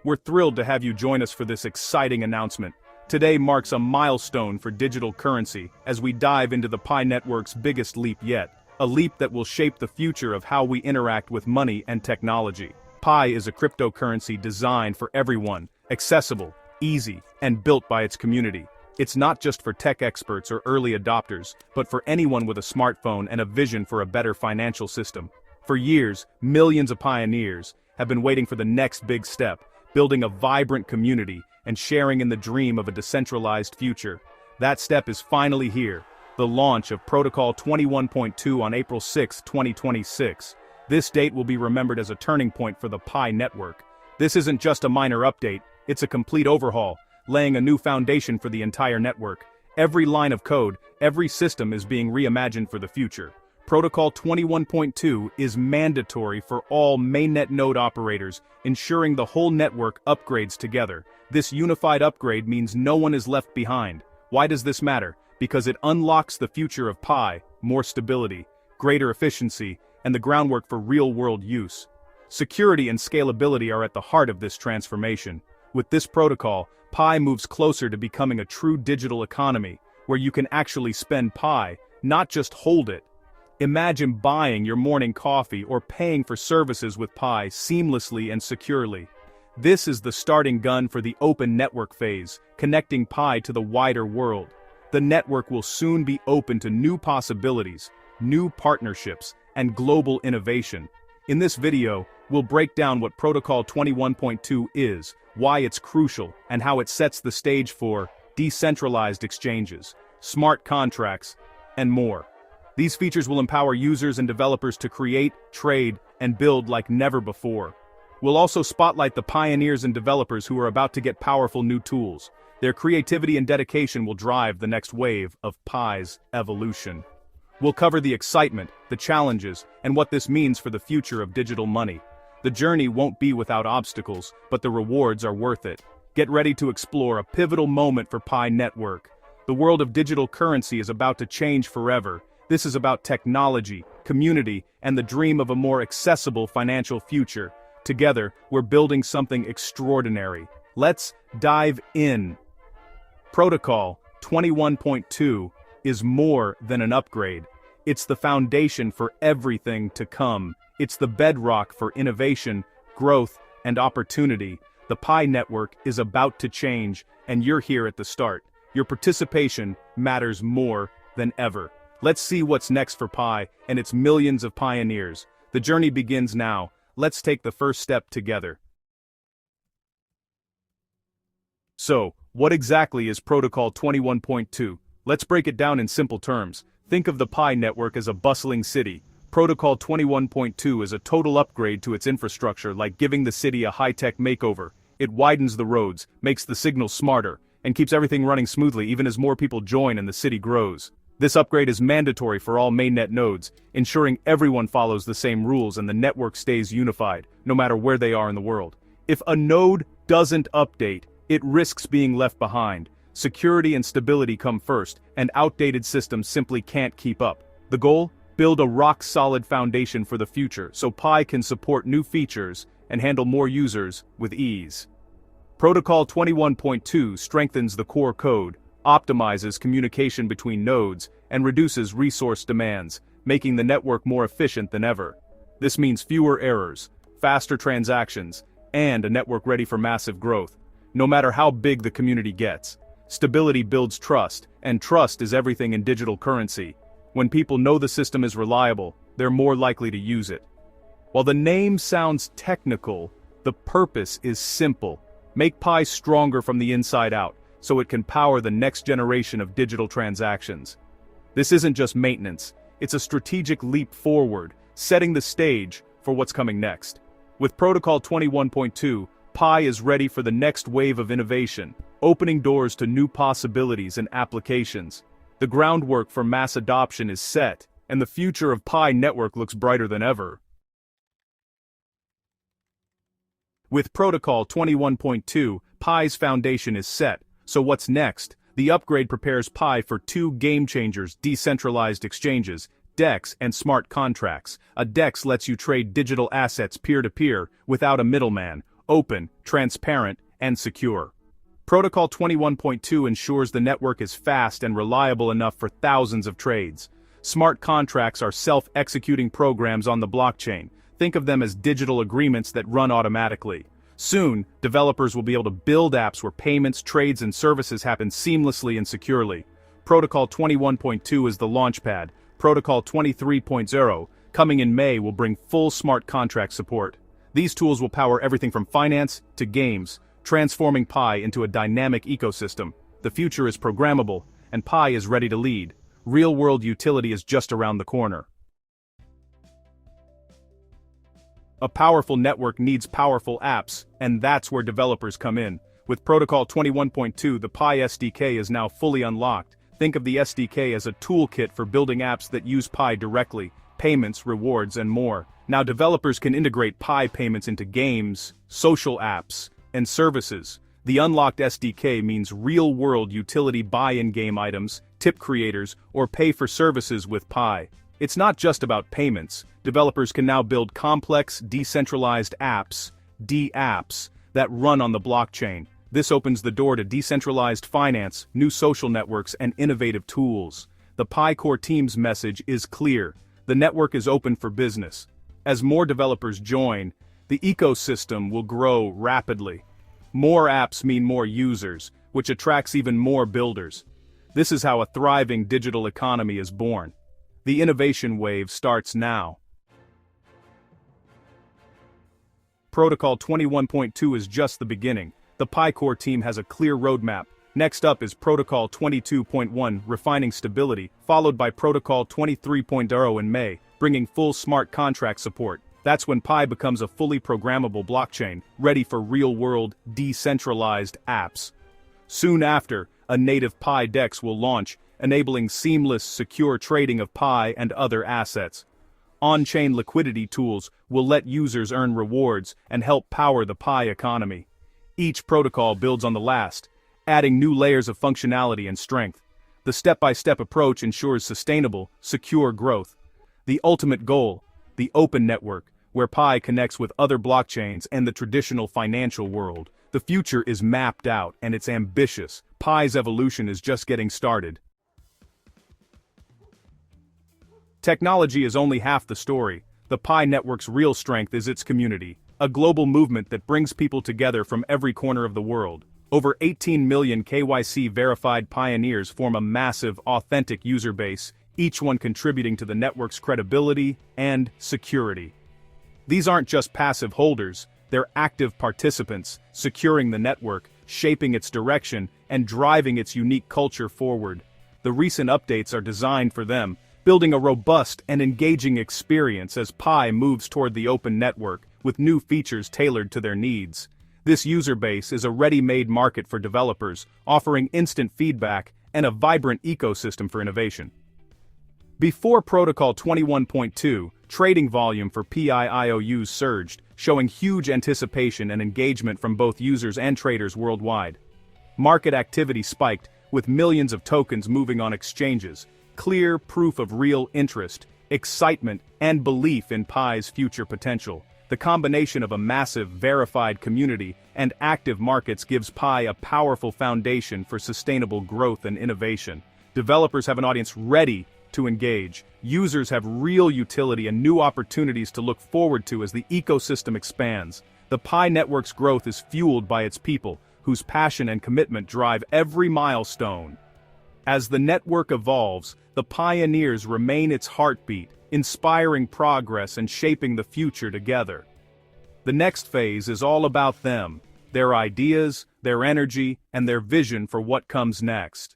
We're thrilled to have you join us for this exciting announcement. Today marks a milestone for digital currency as we dive into the Pi network's biggest leap yet, a leap that will shape the future of how we interact with money and technology. Pi is a cryptocurrency designed for everyone, accessible, easy, and built by its community. It's not just for tech experts or early adopters, but for anyone with a smartphone and a vision for a better financial system. For years, millions of pioneers have been waiting for the next big step, building a vibrant community and sharing in the dream of a decentralized future. That step is finally here, the launch of Protocol 21.2 on April 6, 2026. This date will be remembered as a turning point for the Pi network. This isn't just a minor update, it's a complete overhaul, laying a new foundation for the entire network. Every line of code, every system is being reimagined for the future. Protocol 21.2 is mandatory for all mainnet node operators, ensuring the whole network upgrades together. This unified upgrade means no one is left behind. Why does this matter? Because it unlocks the future of Pi, more stability, greater efficiency, and the groundwork for real-world use. Security and scalability are at the heart of this transformation. With this protocol, Pi moves closer to becoming a true digital economy, where you can actually spend Pi, not just hold it. Imagine buying your morning coffee or paying for services with Pi seamlessly and securely. This is the starting gun for the open network phase, connecting Pi to the wider world. The network will soon be open to new possibilities, new partnerships, and global innovation. In this video, we'll break down what Protocol 21.2 is, why it's crucial, and how it sets the stage for decentralized exchanges, smart contracts, and more. These features will empower users and developers to create, trade, and build like never before. We'll also spotlight the pioneers and developers who are about to get powerful new tools. Their creativity and dedication will drive the next wave of Pi's evolution. We'll cover the excitement, the challenges, and what this means for the future of digital money. The journey won't be without obstacles, but the rewards are worth it. Get ready to explore a pivotal moment for Pi Network. The world of digital currency is about to change forever. This is about technology, community, and the dream of a more accessible financial future. Together, we're building something extraordinary. Let's dive in. Protocol 21.2 is more than an upgrade. It's the foundation for everything to come. It's the bedrock for innovation, growth, and opportunity. The Pi network is about to change, and you're here at the start. Your participation matters more than ever. Let's see what's next for Pi and its millions of pioneers. The journey begins now. Let's take the first step together. So, what exactly is Protocol 21.2? Let's break it down in simple terms. Think of the Pi network as a bustling city. Protocol 21.2 is a total upgrade to its infrastructure, like giving the city a high-tech makeover. It widens the roads, makes the signals smarter, and keeps everything running smoothly even as more people join and the city grows. This upgrade is mandatory for all mainnet nodes, ensuring everyone follows the same rules and the network stays unified, no matter where they are in the world. If a node doesn't update, it risks being left behind. Security and stability come first, and outdated systems simply can't keep up. The goal? Build a rock-solid foundation for the future, so Pi can support new features and handle more users with ease. Protocol 21.2 strengthens the core code, optimizes communication between nodes, and reduces resource demands, making the network more efficient than ever. This means fewer errors, faster transactions, and a network ready for massive growth, no matter how big the community gets. Stability builds trust, and trust is everything in digital currency. When people know the system is reliable, they're more likely to use it. While the name sounds technical, the purpose is simple. Make Pi stronger from the inside out, so it can power the next generation of digital transactions. This isn't just maintenance, it's a strategic leap forward, setting the stage for what's coming next. With Protocol 21.2, Pi is ready for the next wave of innovation, opening doors to new possibilities and applications. The groundwork for mass adoption is set, and the future of Pi network looks brighter than ever. With Protocol 21.2, Pi's foundation is set, so what's next? The upgrade prepares Pi for two game-changers: decentralized exchanges, DEX, and smart contracts. A DEX lets you trade digital assets peer-to-peer, without a middleman, open, transparent, and secure. Protocol 21.2 ensures the network is fast and reliable enough for thousands of trades. Smart contracts are self-executing programs on the blockchain. Think of them as digital agreements that run automatically. Soon, developers will be able to build apps where payments, trades, and services happen seamlessly and securely. Protocol 21.2 is the launchpad. Protocol 23.0, coming in May, will bring full smart contract support. These tools will power everything from finance to games, transforming Pi into a dynamic ecosystem. The future is programmable, and Pi is ready to lead. Real-world utility is just around the corner. A powerful network needs powerful apps, and that's where developers come in. With Protocol 21.2, the Pi SDK is now fully unlocked. Think of the SDK as a toolkit for building apps that use Pi directly, payments, rewards, and more. Now developers can integrate Pi payments into games, social apps, and services. The unlocked SDK means real-world utility buy-in-game items, tip creators, or pay for services with Pi. It's not just about payments. Developers can now build complex, decentralized apps, DApps, that run on the blockchain. This opens the door to decentralized finance, new social networks, and innovative tools. The Pi Core team's message is clear. The network is open for business. As more developers join, the ecosystem will grow rapidly. More apps mean more users, which attracts even more builders. This is how a thriving digital economy is born. The innovation wave starts now. Protocol 21.2 is just the beginning. The Pi Core team has a clear roadmap. Next up is Protocol 22.1, refining stability, followed by Protocol 23.0 in May, bringing full smart contract support. That's when Pi becomes a fully programmable blockchain, ready for real-world, decentralized apps. Soon after, a native Pi DEX will launch, enabling seamless, secure trading of Pi and other assets. On-chain liquidity tools will let users earn rewards and help power the Pi economy. Each protocol builds on the last, adding new layers of functionality and strength. The step-by-step approach ensures sustainable, secure growth. The ultimate goal, the open network, where Pi connects with other blockchains and the traditional financial world. The future is mapped out and it's ambitious. Pi's evolution is just getting started. Technology is only half the story. The Pi network's real strength is its community, a global movement that brings people together from every corner of the world. Over 18 million KYC-verified pioneers form a massive, authentic user base, each one contributing to the network's credibility and security. These aren't just passive holders, they're active participants, securing the network, shaping its direction, and driving its unique culture forward. The recent updates are designed for them, building a robust and engaging experience as Pi moves toward the open network, with new features tailored to their needs. This user base is a ready-made market for developers, offering instant feedback and a vibrant ecosystem for innovation. Before Protocol 21.2, trading volume for PIIOUs surged, showing huge anticipation and engagement from both users and traders worldwide. Market activity spiked, with millions of tokens moving on exchanges, clear proof of real interest, excitement, and belief in Pi's future potential. The combination of a massive, verified community and active markets gives Pi a powerful foundation for sustainable growth and innovation. Developers have an audience ready to engage. Users have real utility and new opportunities to look forward to as the ecosystem expands. The Pi network's growth is fueled by its people, whose passion and commitment drive every milestone. As the network evolves, the pioneers remain its heartbeat, inspiring progress and shaping the future together. The next phase is all about them, their ideas, their energy, and their vision for what comes next.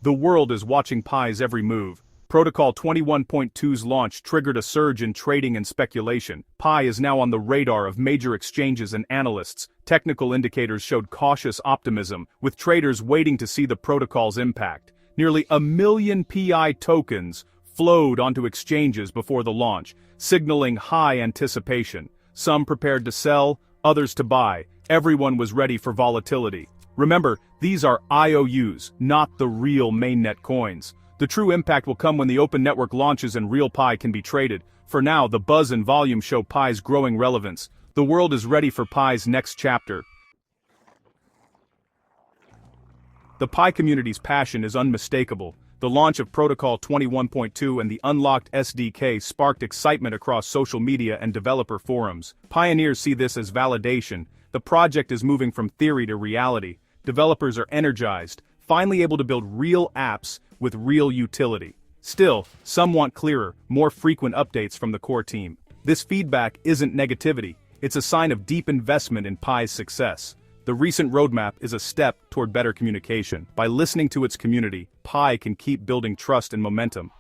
The world is watching Pi's every move. Protocol 21.2's launch triggered a surge in trading and speculation. Pi is now on the radar of major exchanges and analysts. Technical indicators showed cautious optimism, with traders waiting to see the protocol's impact. Nearly 1 million PI tokens flowed onto exchanges before the launch, signaling high anticipation. Some prepared to sell, others to buy. Everyone was ready for volatility. Remember, these are IOUs, not the real mainnet coins. The true impact will come when the open network launches and real Pi can be traded. For now, the buzz and volume show Pi's growing relevance. The world is ready for Pi's next chapter. The Pi community's passion is unmistakable. The launch of Protocol 21.2 and the unlocked SDK sparked excitement across social media and developer forums. Pioneers see this as validation. The project is moving from theory to reality. Developers are energized, finally able to build real apps with real utility. Still, some want clearer, more frequent updates from the core team. This feedback isn't negativity, it's a sign of deep investment in Pi's success. The recent roadmap is a step toward better communication. By listening to its community, Pi can keep building trust and momentum.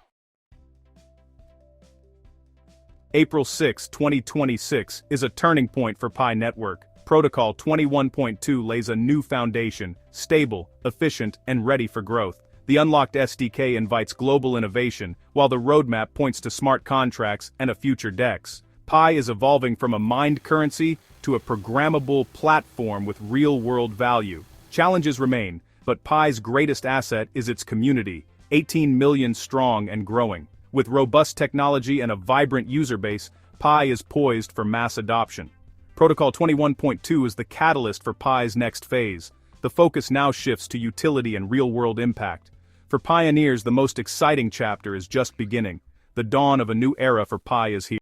April 6, 2026 is a turning point for Pi Network. Protocol 21.2 lays a new foundation, stable, efficient, and ready for growth. The unlocked SDK invites global innovation, while the roadmap points to smart contracts and a future DEX. Pi is evolving from a mined currency to a programmable platform with real-world value. Challenges remain, but Pi's greatest asset is its community, 18 million strong and growing. With robust technology and a vibrant user base, Pi is poised for mass adoption. Protocol 21.2 is the catalyst for Pi's next phase. The focus now shifts to utility and real-world impact. For pioneers, the most exciting chapter is just beginning. The dawn of a new era for Pi is here.